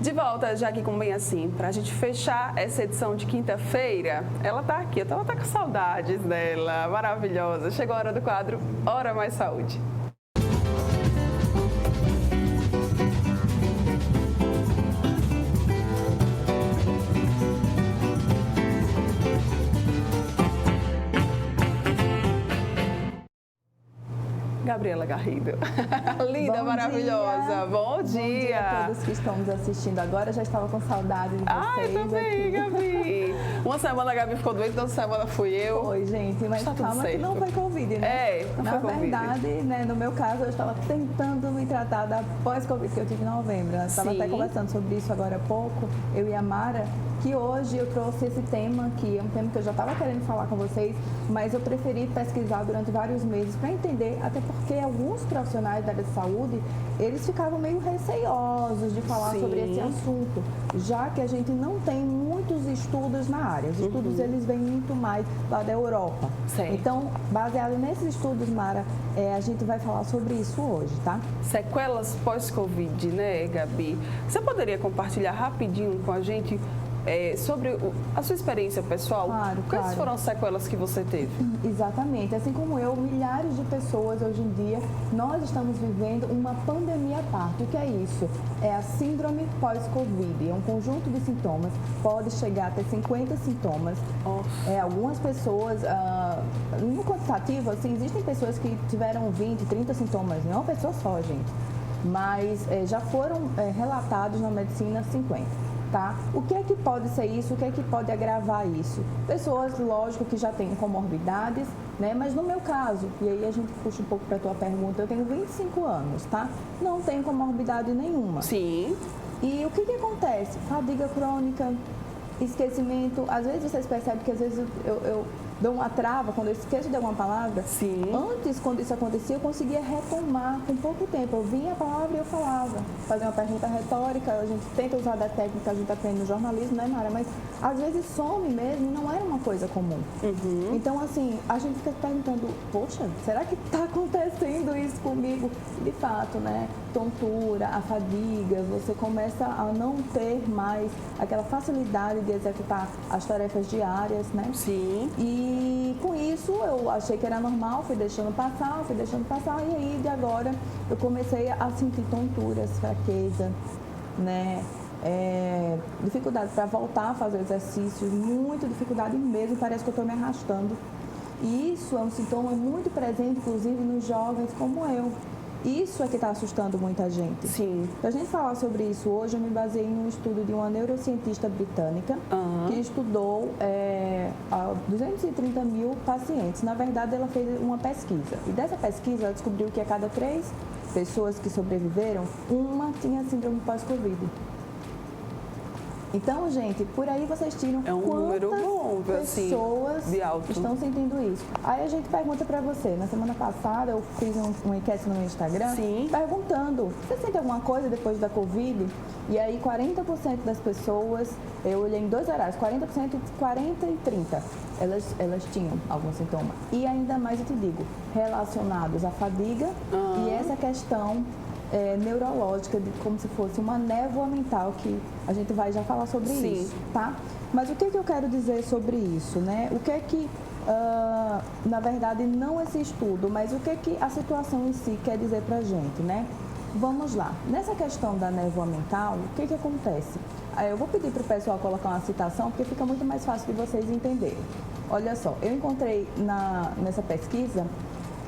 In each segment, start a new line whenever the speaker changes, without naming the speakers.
De volta, já aqui com Bem Assim, para a gente fechar essa edição de quinta-feira, ela tá aqui, ela tá com saudades dela, maravilhosa. Chegou a hora do quadro Hora Mais Saúde. Gabriela Garrido. Linda,
Bom
maravilhosa.
Dia.
Bom dia.
Bom dia a todos que estão nos assistindo agora. Já estava com saudade de vocês.
Ai, também, Gabi. Uma semana a Gabi ficou doente, outra semana fui eu.
Foi, gente, mas
tá
calma que não foi Covid, né?
É, não
Na
foi Covid.
verdade, né, no meu caso, eu estava tentando me tratar da pós-Covid que eu tive em novembro. Eu estava até conversando sobre isso agora há pouco, eu e a Mara, que hoje eu trouxe esse tema, que é um tema que eu já estava querendo falar com vocês, mas eu preferi pesquisar durante vários meses para entender, até porque alguns profissionais da área de saúde, eles ficavam meio receiosos de falar sobre esse assunto, já que a gente não tem muitos estudos na área. Os estudos, eles vêm muito mais lá da Europa.
Sim.
Então, baseado nesses estudos, Mara, a gente vai falar sobre isso hoje, tá?
Sequelas pós-Covid, né, Gabi? Você poderia compartilhar rapidinho com a gente sobre a sua experiência pessoal?
Claro,
Quais foram as sequelas que você teve?
Exatamente. Assim como eu, milhares de pessoas hoje em dia, nós estamos vivendo uma pandemia à parte. O que é isso? É a síndrome pós-Covid. É um conjunto de sintomas, pode chegar até 50 sintomas. Algumas pessoas, no quantitativo, assim, existem pessoas que tiveram 20, 30 sintomas, não é uma pessoa só, gente. Mas já foram relatados na medicina 50. Tá? O que é que pode ser isso? O que é que pode agravar isso? Pessoas, lógico, que já têm comorbidades, né? Mas no meu caso, e aí a gente puxa um pouco para a tua pergunta, eu tenho 25 anos, tá? Não tenho comorbidade nenhuma.
Sim.
E o que acontece? Fadiga crônica, esquecimento. Às vezes vocês percebem que às vezes eu dou uma trava quando eu esqueço de alguma palavra.
Sim.
Antes, quando isso acontecia, eu conseguia retomar com pouco tempo. Eu vinha a palavra e eu falava. Fazer uma pergunta retórica, a gente tenta usar da técnica, a gente aprende no jornalismo, né, Mara? Mas às vezes some mesmo e não era uma coisa comum. Então, assim, a gente fica perguntando, poxa, será que está acontecendo isso comigo? De fato, né? Tontura, a fadiga, você começa a não ter mais aquela facilidade de executar as tarefas diárias, né?
Sim.
E com isso eu achei que era normal, fui deixando passar, e aí de agora eu comecei a sentir tonturas, fraqueza, né? Dificuldade para voltar a fazer exercícios, muita dificuldade mesmo, parece que eu estou me arrastando. E isso é um sintoma muito presente, inclusive, nos jovens como eu. Isso é que está assustando muita gente.
Sim.
Para a gente falar sobre isso hoje, eu me baseei em um estudo de uma neurocientista britânica que estudou 230 mil pacientes. Na verdade, ela fez uma pesquisa. E dessa pesquisa, ela descobriu que a cada 3 pessoas que sobreviveram, uma tinha síndrome pós-Covid. Então, gente, por aí vocês tiram
número bom,
pessoas
de alto.
estão sentindo isso. Aí a gente pergunta pra você, na semana passada eu fiz uma enquete no meu Instagram, perguntando, você sente alguma coisa depois da Covid? E aí 40% das pessoas, eu olhei em 2 horários, 40% e 40 e 30, elas tinham algum sintoma. E ainda mais eu te digo, relacionados à fadiga e essa questão neurológica, como se fosse uma névoa mental, que a gente vai já falar sobre isso, tá? Mas o que eu quero dizer sobre isso, né? O que é que, na verdade, não esse estudo, mas o que é que a situação em si quer dizer pra gente, né? Vamos lá. Nessa questão da névoa mental, o que acontece? Eu vou pedir para o pessoal colocar uma citação, porque fica muito mais fácil de vocês entenderem. Olha só, eu encontrei nessa pesquisa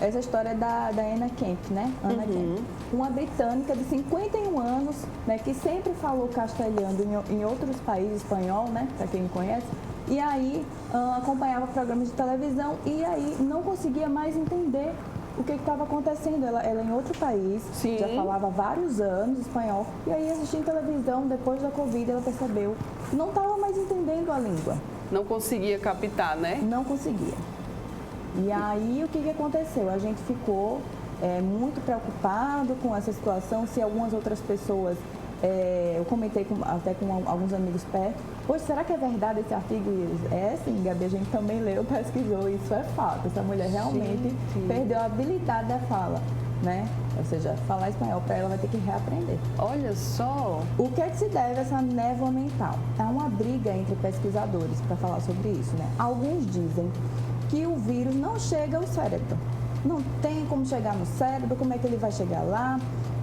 essa história da Anna Kemp, né? Anna Kemp, uma britânica de 51 anos, né, que sempre falou castelhano em outros países, espanhol, né, para quem me conhece, e aí acompanhava programas de televisão e aí não conseguia mais entender o que estava acontecendo. Ela em outro país, já falava há vários anos espanhol, e aí assistindo televisão, depois da Covid, ela percebeu que não estava mais entendendo a língua.
Não conseguia captar, né?
Não conseguia. E aí, o que aconteceu? A gente ficou muito preocupado com essa situação, se algumas outras pessoas, eu comentei até com alguns amigos perto, poxa, será que é verdade esse artigo? Sim, Gabi, a gente também leu, pesquisou, isso é fato. Essa mulher realmente perdeu a habilidade da fala. né? Ou seja, falar espanhol para ela vai ter que reaprender.
Olha só!
O que é que se deve a essa névoa mental? É uma briga entre pesquisadores para falar sobre isso, né? Alguns dizem que o vírus não chega ao cérebro. Não tem como chegar no cérebro, como é que ele vai chegar lá?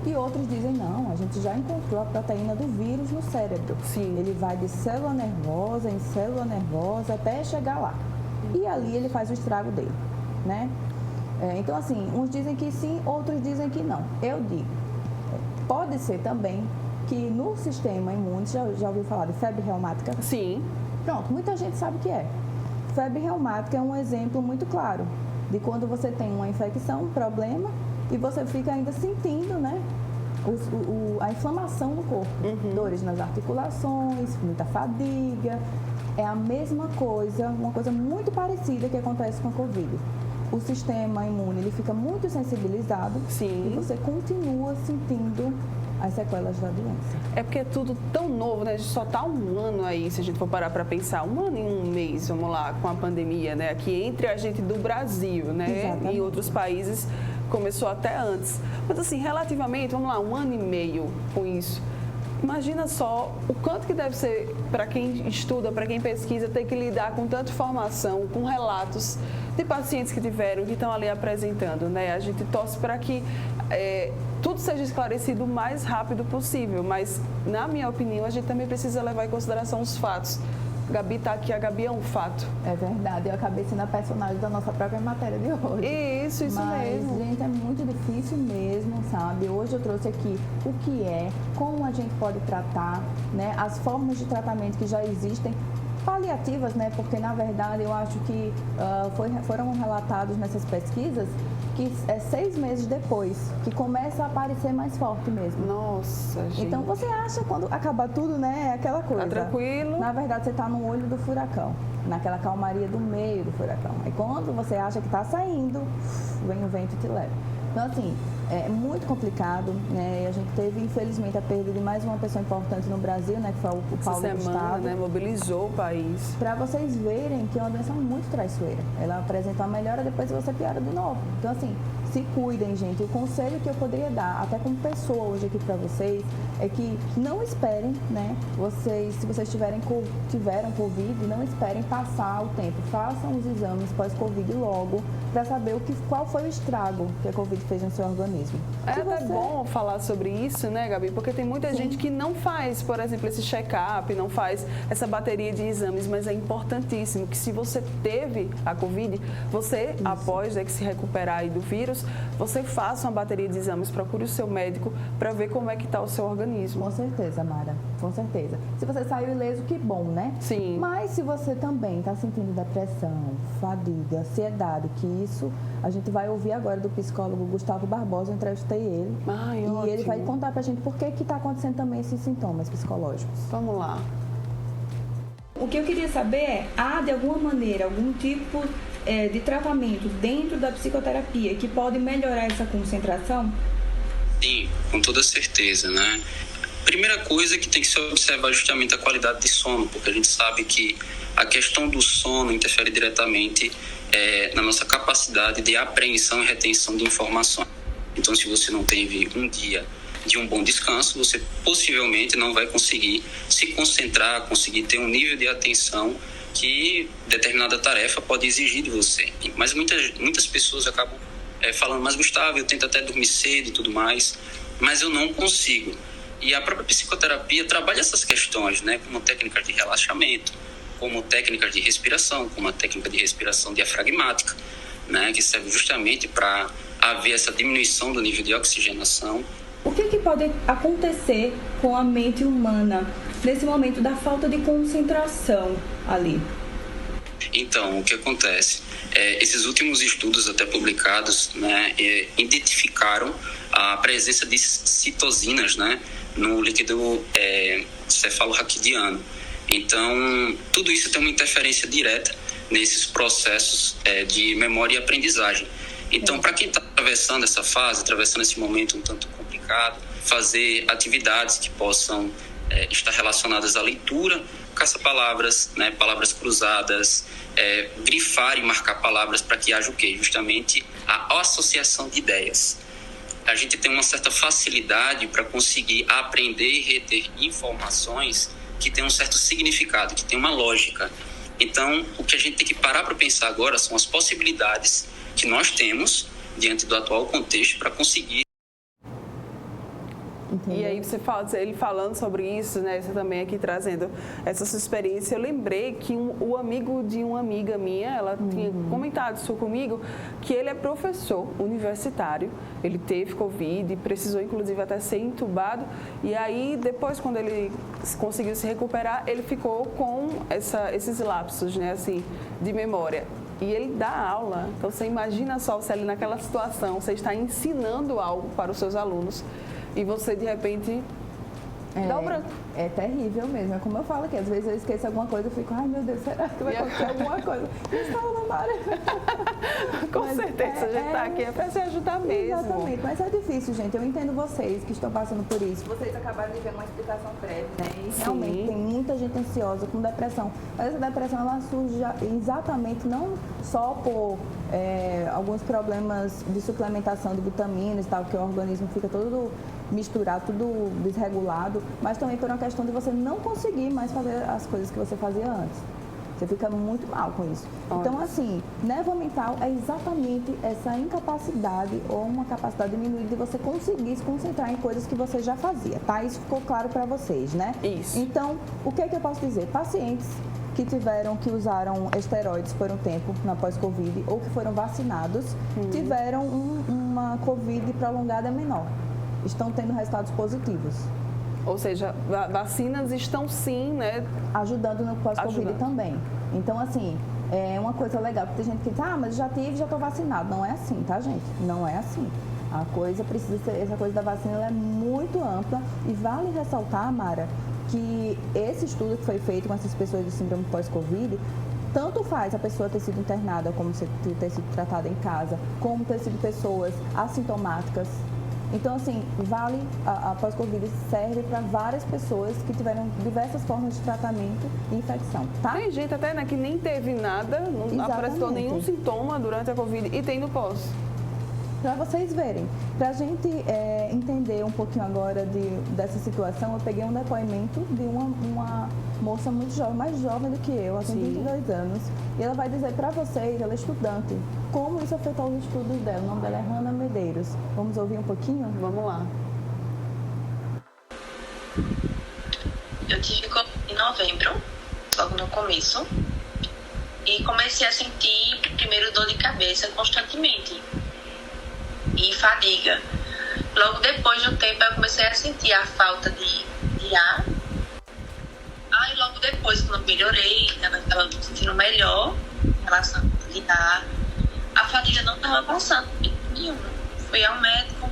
E outros dizem, não, a gente já encontrou a proteína do vírus no cérebro.
Sim.
Ele vai de célula nervosa em célula nervosa até chegar lá. E ali ele faz o estrago dele, né? Então, assim, uns dizem que sim, outros dizem que não. Eu digo, pode ser também que no sistema imune, já ouviu falar de febre reumática?
Sim.
Pronto, muita gente sabe o que é. Febre reumática é um exemplo muito claro de quando você tem uma infecção, um problema, e você fica ainda sentindo, né, a inflamação no corpo. Dores nas articulações, muita fadiga. É a mesma coisa, uma coisa muito parecida que acontece com a Covid. O sistema imune ele fica muito sensibilizado.
Sim.
E você continua sentindo as sequelas da doença.
É porque é tudo tão novo, né? A gente só está um ano aí, se a gente for parar para pensar, um ano e um mês, vamos lá, com a pandemia, né? Aqui entre a gente do Brasil, né?
Exatamente.
E outros países começou até antes. Mas assim, relativamente, vamos lá, um ano e meio com isso. Imagina só o quanto que deve ser para quem estuda, para quem pesquisa, ter que lidar com tanta informação, com relatos de pacientes que tiveram, que estão ali apresentando, né? A gente torce para que tudo seja esclarecido o mais rápido possível, mas, na minha opinião, a gente também precisa levar em consideração os fatos. A Gabi está aqui, a Gabi é um fato.
É verdade, eu acabei sendo a personagem da nossa própria matéria de hoje.
Isso
Mas,
mesmo.
gente, é muito difícil mesmo, sabe? Hoje eu trouxe aqui o que é, como a gente pode tratar, né? As formas de tratamento que já existem, paliativas, né? Porque, na verdade, eu acho que foram relatados nessas pesquisas que é 6 meses depois que começa a aparecer mais forte mesmo.
Nossa, gente.
Então, você acha, quando acabar tudo, né? É aquela coisa.
Tá tranquilo.
Na verdade, você está no olho do furacão, naquela calmaria do meio do furacão. Aí, quando você acha que está saindo, vem o vento e te leva. Então, assim, é muito complicado, né? A gente teve, infelizmente, a perda de mais uma pessoa importante no Brasil, né? Que foi o Paulo Gustavo.
Né? Mobilizou o país.
Para vocês verem que é uma doença muito traiçoeira. Ela apresenta uma melhora, depois você piora de novo. Então, assim, se cuidem, gente. O conselho que eu poderia dar, até como pessoa hoje aqui para vocês, é que não esperem, né? Se vocês tiveram Covid, não esperem passar o tempo. Façam os exames pós-Covid logo, para saber qual foi o estrago que a Covid fez no seu organismo.
É até bom falar sobre isso, né, Gabi? Porque tem muita gente que não faz, por exemplo, esse check-up, não faz essa bateria de exames, mas é importantíssimo que, se você teve a Covid, você, após que se recuperar aí do vírus, você faça uma bateria de exames, procure o seu médico para ver como é que está o seu organismo.
Com certeza, Mara, com certeza. Se você saiu ileso, que bom, né?
Sim.
Mas se você também está sentindo depressão, fadiga, ansiedade, que isso a gente vai ouvir agora do psicólogo Gustavo Barbosa, eu entrevistei ele.
Ai,
e
ótimo.
Ele vai contar pra gente por que está acontecendo também esses sintomas psicológicos.
Vamos lá.
O que eu queria saber é, há de alguma maneira algum tipo de tratamento dentro da psicoterapia que pode melhorar essa concentração?
Sim, com toda certeza, né? Primeira coisa que tem que se observar é justamente a qualidade de sono, porque a gente sabe que a questão do sono interfere diretamente na nossa capacidade de apreensão e retenção de informações. Então, se você não teve um dia de um bom descanso, você possivelmente não vai conseguir se concentrar, conseguir ter um nível de atenção que determinada tarefa pode exigir de você. Mas muitas pessoas acabam falando, mas Gustavo, eu tento até dormir cedo e tudo mais, mas eu não consigo. E a própria psicoterapia trabalha essas questões, né, como técnicas de relaxamento, como técnicas de respiração, como a técnica de respiração diafragmática, né, que serve justamente para haver essa diminuição do nível de oxigenação.
O que pode acontecer com a mente humana nesse momento da falta de concentração ali?
Então, o que acontece? Esses últimos estudos até publicados, né, identificaram a presença de citosinas, né, no líquido cefalorraquidiano. Então, tudo isso tem uma interferência direta nesses processos de memória e aprendizagem. Então, para quem está atravessando essa fase, atravessando esse momento um tanto complicado, fazer atividades que possam estar relacionadas à leitura, caça-palavras, né, palavras cruzadas, grifar e marcar palavras para que haja o quê? Justamente a associação de ideias. a gente tem uma certa facilidade para conseguir aprender e reter informações que têm um certo significado, que têm uma lógica. Então, o que a gente tem que parar para pensar agora são as possibilidades que nós temos diante do atual contexto para conseguir.
E aí você fala, ele falando sobre isso, né? Você também aqui trazendo essa sua experiência. Eu lembrei que o amigo de uma amiga minha, ela tinha comentado isso comigo, que ele é professor universitário. Ele teve Covid, precisou inclusive até ser entubado. E aí depois, quando ele conseguiu se recuperar, ele ficou com esses lapsos, né? Assim, de memória. E ele dá aula. Então você imagina só você ali naquela situação, você está ensinando algo para os seus alunos. E você, de repente, dá o branco.
É terrível mesmo. É como eu falo aqui, às vezes eu esqueço alguma coisa e fico, ai meu Deus, será que vai acontecer alguma coisa? Estava na área.
Com certeza, a gente está aqui para se ajudar mesmo.
Exatamente, mas é difícil, gente. Eu entendo vocês que estão passando por isso. Vocês acabaram de ver uma explicação prévia, né? E realmente tem muita gente ansiosa com depressão. Mas essa depressão, ela surge exatamente não só por alguns problemas de suplementação de vitaminas e tal, que o organismo fica todo misturado, tudo desregulado, mas também por uma questão de você não conseguir mais fazer as coisas que você fazia antes. Você fica muito mal com isso. Então, assim, névoa mental é exatamente essa incapacidade ou uma capacidade diminuída de você conseguir se concentrar em coisas que você já fazia, tá? Isso ficou claro para vocês, né?
Isso.
Então, o que é que eu posso dizer? Pacientes que usaram esteroides por um tempo na pós-Covid ou que foram vacinados, tiveram uma Covid prolongada menor. Estão tendo resultados positivos.
Ou seja, vacinas estão sim, né?
Ajudando no pós-Covid também. Então, assim, é uma coisa legal, porque tem gente que diz, mas já tive, já estou vacinado. Não é assim, tá, gente? Não é assim. A coisa precisa ser, essa coisa da vacina ela é muito ampla e vale ressaltar, Mara, que esse estudo que foi feito com essas pessoas de síndrome pós-Covid, tanto faz a pessoa ter sido internada, como ter sido tratada em casa, como ter sido pessoas assintomáticas. Então, assim, a pós-Covid serve para várias pessoas que tiveram diversas formas de tratamento e infecção, tá?
Tem gente até, né, que nem teve nada, não apresentou nenhum sintoma durante a Covid e tem no pós.
Para vocês verem, para a gente entender um pouquinho agora dessa situação, eu peguei um depoimento de uma moça muito jovem, mais jovem do que eu, ela tem 22 anos, e ela vai dizer para vocês, ela é estudante, como isso afetou os estudos dela. O nome dela é Hanna Medeiros. Vamos ouvir um pouquinho?
Vamos lá.
Eu tive em novembro, logo no começo, e comecei a sentir primeiro dor de cabeça constantemente e fadiga. Logo depois de um tempo eu comecei a sentir a falta de ar. Aí logo depois, quando eu melhorei, eu estava me sentindo melhor em relação a ar, a fadiga não estava passando nenhuma. Fui ao médico.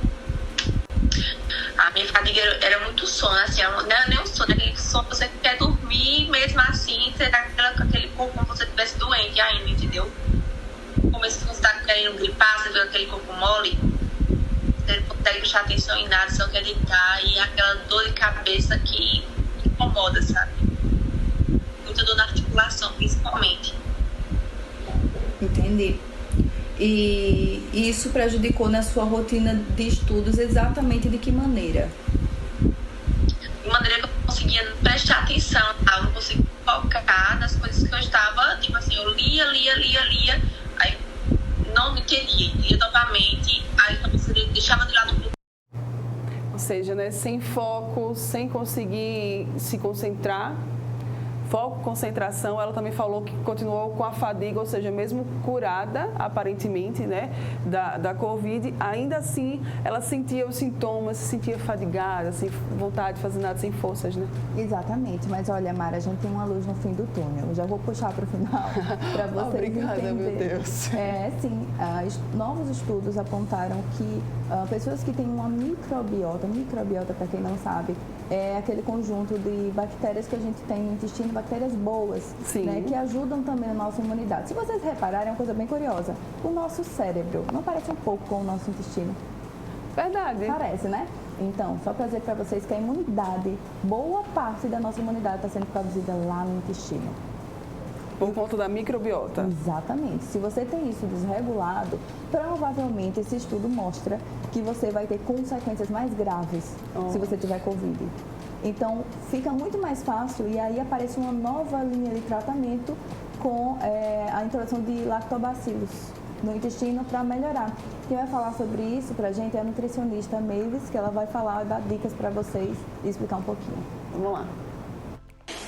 A minha fadiga era muito sono, assim, não era nem um sono, aquele sono que você quer dormir, mesmo assim, você tá com aquele corpo como se você estivesse doente ainda, entendeu? Como se você está querendo gripar, você vê aquele corpo mole, você não consegue prestar atenção em nada, só quer deitar, e aquela dor de cabeça que incomoda, sabe? Muita dor na articulação, principalmente.
Entendi. E isso prejudicou na sua rotina de estudos exatamente de que maneira?
De maneira que eu conseguia prestar atenção, tá? Eu não conseguia focar nas coisas que eu estava, tipo assim, eu lia, aí não entendia, lia novamente, aí eu deixava de lado um pouco.
Ou seja, né, sem foco, sem conseguir se concentrar, foco, concentração. Ela também falou que continuou com a fadiga, ou seja, mesmo curada, aparentemente, né, da Covid, ainda assim ela sentia os sintomas, se sentia fadigada, sem vontade de fazer nada, sem forças, né?
Exatamente, mas olha, Mara, a gente tem uma luz no fim do túnel. Eu já vou puxar para o final para vocês
Obrigada,
entenderem.
meu Deus.
Sim, novos estudos apontaram que pessoas que têm uma microbiota, para quem não sabe, é aquele conjunto de bactérias que a gente tem no intestino, bactérias boas, né, que ajudam também a nossa imunidade. Se vocês repararem, é uma coisa bem curiosa, o nosso cérebro não parece um pouco com o nosso intestino?
Verdade.
Parece, né? Então, só para dizer para vocês que a imunidade, boa parte da nossa imunidade está sendo produzida lá no intestino.
Por conta da microbiota.
Exatamente. Se você tem isso desregulado, provavelmente esse estudo mostra que você vai ter consequências mais graves se você tiver Covid. Então, fica muito mais fácil e aí aparece uma nova linha de tratamento com a introdução de lactobacilos no intestino para melhorar. Quem vai falar sobre isso pra gente é a nutricionista Mavis, que ela vai falar, dar dicas para vocês e explicar um pouquinho.
Vamos lá.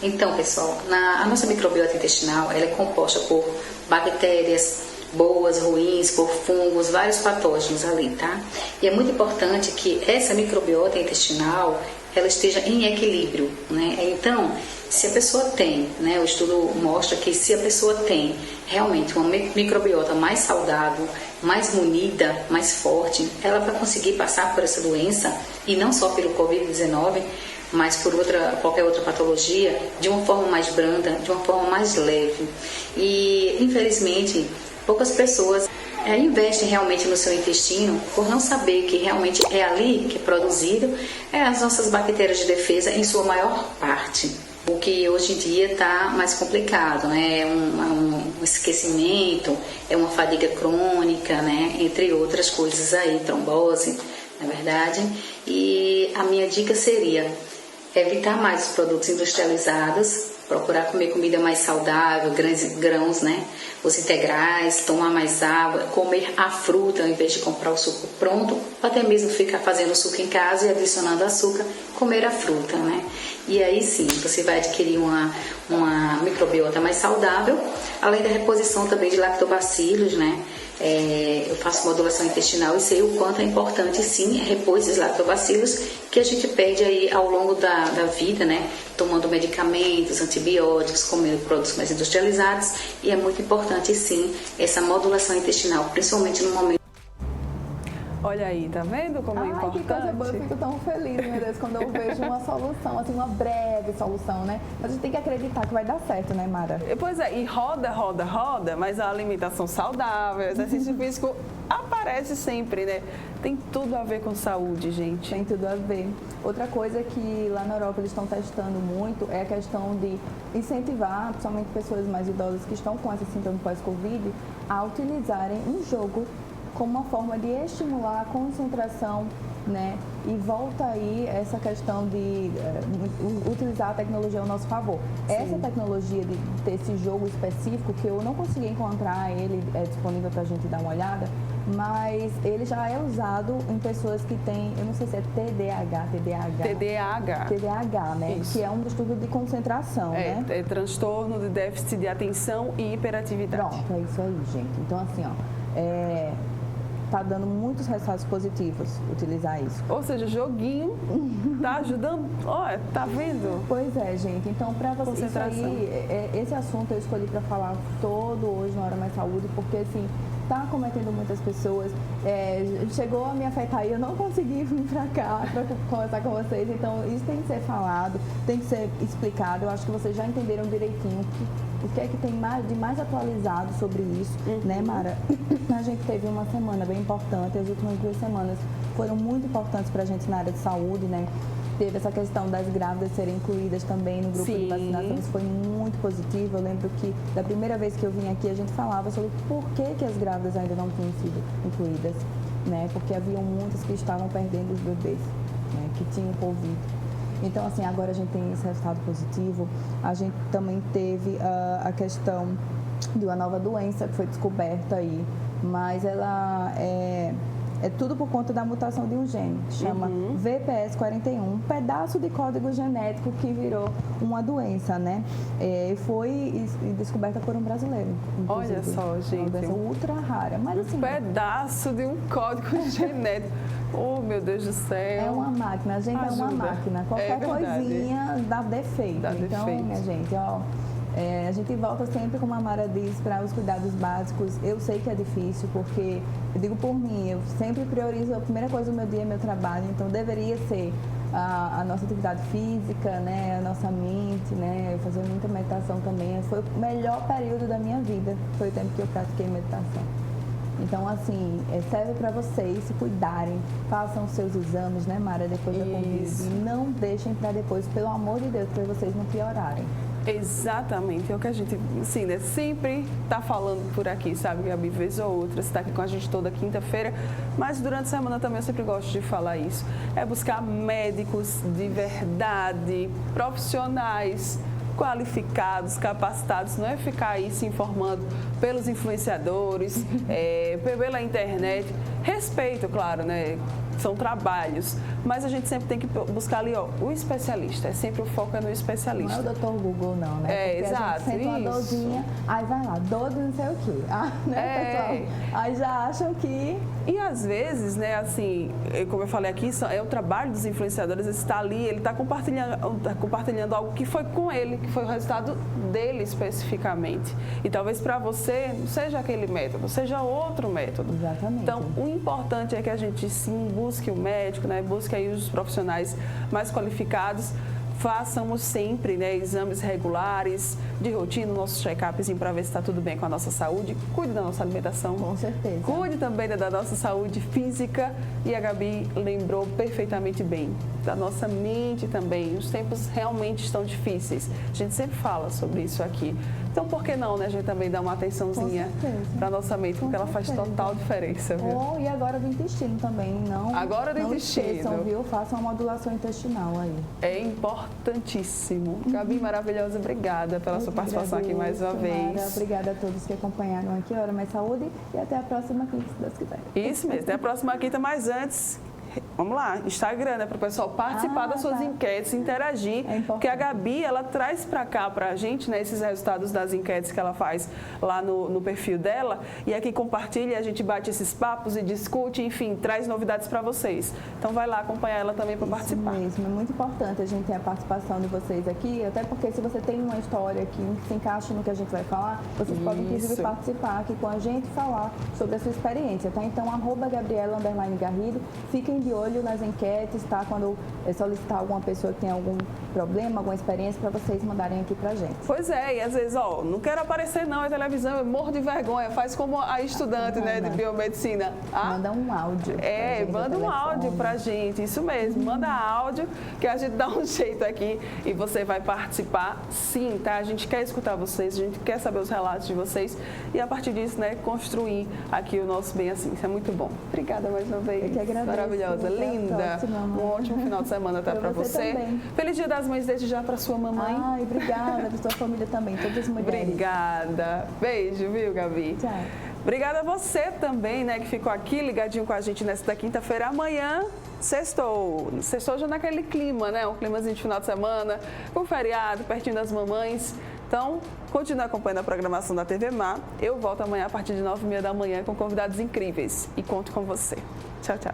Então, pessoal, a nossa microbiota intestinal ela é composta por bactérias boas, ruins, por fungos, vários patógenos ali, tá? E é muito importante que essa microbiota intestinal ela esteja em equilíbrio, né? Então, se a pessoa tem, né, o estudo mostra que se a pessoa tem realmente uma microbiota mais saudável, mais munida, mais forte, ela vai conseguir passar por essa doença, e não só pelo Covid-19, mas por qualquer outra patologia, de uma forma mais branda, de uma forma mais leve. E, infelizmente, poucas pessoas investem realmente no seu intestino por não saber que realmente é ali que é produzido as nossas bactérias de defesa em sua maior parte. O que hoje em dia está mais complicado, né? É um esquecimento, é uma fadiga crônica, né? Entre outras coisas aí, trombose, na verdade. E a minha dica seria evitar mais os produtos industrializados, procurar comer comida mais saudável, grãos, né? Os integrais, tomar mais água, comer a fruta ao invés de comprar o suco pronto, ou até mesmo ficar fazendo suco em casa e adicionando açúcar, comer a fruta, né? E aí sim, você vai adquirir uma microbiota mais saudável, além da reposição também de lactobacilos, né? Eu faço modulação intestinal e sei o quanto é importante sim repor esses lactobacilos que a gente perde aí ao longo da vida, né? Tomando medicamentos, antibióticos, comendo produtos mais industrializados, e é muito importante sim essa modulação intestinal, principalmente no momento.
Olha aí, tá vendo como é importante?
Que coisa boa, eu fico tão feliz, meu Deus, quando eu vejo uma solução, assim, uma breve solução, né? Mas a gente tem que acreditar que vai dar certo, né, Mara?
Pois é, e roda, mas a alimentação saudável, exercício físico aparece sempre, né? Tem tudo a ver com saúde, gente.
Tem tudo a ver. Outra coisa que lá na Europa eles estão testando muito é a questão de incentivar, principalmente pessoas mais idosas que estão com esse sintoma pós-Covid, a utilizarem um jogo como uma forma de estimular a concentração, né? E volta aí essa questão de utilizar a tecnologia ao nosso favor. Sim. Essa tecnologia de ter esse jogo específico, que eu não consegui encontrar, ele é disponível para a gente dar uma olhada, mas ele já é usado em pessoas que têm, eu não sei se é TDAH, né? Isso. Que é um distúrbio de concentração, né?
É transtorno de déficit de atenção e hiperatividade.
Pronto, é isso aí, gente. Então, assim, tá dando muitos resultados positivos utilizar isso.
Ou seja, joguinho tá ajudando, tá vendo?
Pois é, gente. Então, para vocês, isso aí, esse assunto eu escolhi para falar todo hoje na Hora Mais Saúde, porque assim, tá acometendo muitas pessoas. Chegou a me afetar e eu não consegui vir para cá para conversar com vocês. Então, isso tem que ser falado, tem que ser explicado. Eu acho que vocês já entenderam direitinho o que é que tem de mais atualizado sobre isso, né, Mara? A gente teve uma semana bem importante, as últimas 2 semanas foram muito importantes para a gente na área de saúde, né? Teve essa questão das grávidas serem incluídas também no grupo de vacinação, isso foi muito positivo. Eu lembro que da primeira vez que eu vim aqui, a gente falava sobre por que as grávidas ainda não tinham sido incluídas, né? Porque haviam muitas que estavam perdendo os bebês, né? Que tinham Covid. Então, assim, agora a gente tem esse resultado positivo. A gente também teve a questão de uma nova doença que foi descoberta aí, mas ela é tudo por conta da mutação de um gene, chama VPS41, um pedaço de código genético que virou uma doença, né? Foi descoberta por um brasileiro.
Olha só, gente.
Uma doença ultra rara, mas assim...
Um pedaço de um código genético. Oh, meu Deus do céu.
É uma máquina, a gente é uma máquina. Qualquer coisinha dá defeito. Então, minha gente, a gente volta sempre, como a Mara diz, para os cuidados básicos. Eu sei que é difícil, porque, eu digo por mim, eu sempre priorizo, a primeira coisa do meu dia é meu trabalho, então deveria ser a nossa atividade física, né, a nossa mente, né, fazer muita meditação também. Foi o melhor período da minha vida, foi o tempo que eu pratiquei meditação. Então, assim, serve para vocês se cuidarem, façam os seus exames, né, Mara, depois da Covid. Não deixem para depois, pelo amor de Deus, para vocês não piorarem.
Exatamente, é o que a gente, assim, né, sempre está falando por aqui, sabe, Gabi, vez ou outra, você está aqui com a gente toda quinta-feira, mas durante a semana também eu sempre gosto de falar isso, é buscar médicos de verdade, profissionais, qualificados, capacitados, não é ficar aí se informando pelos influenciadores, pela internet, respeito, claro, né? São trabalhos, mas a gente sempre tem que buscar ali, ó, o especialista. Sempre o foco é no especialista.
Não é o Dr. Google, não, né? Porque
exato.
A gente sente uma dorzinha, aí vai lá, dor de não sei o quê. Pessoal? Aí já acham que...
E às vezes, né, assim, como eu falei aqui, é o trabalho dos influenciadores, ele está ali, ele está compartilhando algo que foi com ele, que foi o resultado dele especificamente. E talvez para você não seja aquele método, seja outro método.
Exatamente.
Então, o importante é que a gente sim busque o médico, né, busque aí os profissionais mais qualificados. Façamos sempre, né, exames regulares, de rotina, nossos check-ups para ver se está tudo bem com a nossa saúde. Cuide da nossa alimentação.
Com certeza.
Cuide também da nossa saúde física. E a Gabi lembrou perfeitamente bem da nossa mente também. Os tempos realmente estão difíceis. A gente sempre fala sobre isso aqui. Então, por que não, né, a gente também dá uma atençãozinha para a nossa mente, porque ela faz total diferença, viu?
E agora do intestino também, não.
Agora do intestino.
Esqueçam, viu? Façam uma modulação intestinal aí.
É importantíssimo. Gabi, maravilhosa, obrigada pela sua participação aqui mais uma vez.
Obrigada a todos que acompanharam aqui, Hora Mais Saúde, e até a próxima quinta, se Deus quiser.
Isso mesmo, até a próxima quinta, mas antes... Vamos lá, Instagram, né, para o pessoal participar das suas enquetes, interagir, porque a Gabi, ela traz para cá para a gente, né, esses resultados das enquetes que ela faz lá no perfil dela, e aqui compartilha, a gente bate esses papos e discute, enfim, traz novidades para vocês. Então vai lá acompanhar ela também para participar.
Isso mesmo, é muito importante a gente ter a participação de vocês aqui, até porque se você tem uma história que se encaixa no que a gente vai falar, vocês podem inclusive participar aqui com a gente, falar sobre a sua experiência, tá? Então, @Gabriela_Garrido, fiquem de olho nas enquetes, tá? Quando solicitar alguma pessoa que tem algum problema, alguma experiência, para vocês mandarem aqui pra gente.
Pois é, e às vezes, ó, não quero aparecer não na televisão, eu morro de vergonha, faz como a estudante, né, de biomedicina.
Manda um áudio.
Manda um áudio pra gente, isso mesmo, manda áudio que a gente dá um jeito aqui e você vai participar sim, tá? A gente quer escutar vocês, a gente quer saber os relatos de vocês e a partir disso, né, construir aqui o nosso bem assim, isso é muito bom. Obrigada mais uma vez.
Eu que agradeço.
Maravilhosa, linda. Um ótimo final de semana tá para você.
Também.
Feliz Dia das Mães desde já para sua mamãe.
Ai, obrigada, para sua família também, todas as mulheres.
Obrigada. Beijo, viu, Gabi?
Tchau.
Obrigada a você também, né, que ficou aqui ligadinho com a gente nesta quinta-feira. Amanhã, sextou. Sextou já naquele clima, né? Um climazinho de final de semana, com feriado, pertinho das mamães. Então, continue acompanhando a programação da TV Mar. Eu volto amanhã a partir de 9h30 da manhã com convidados incríveis. E conto com você. Tchau, tchau.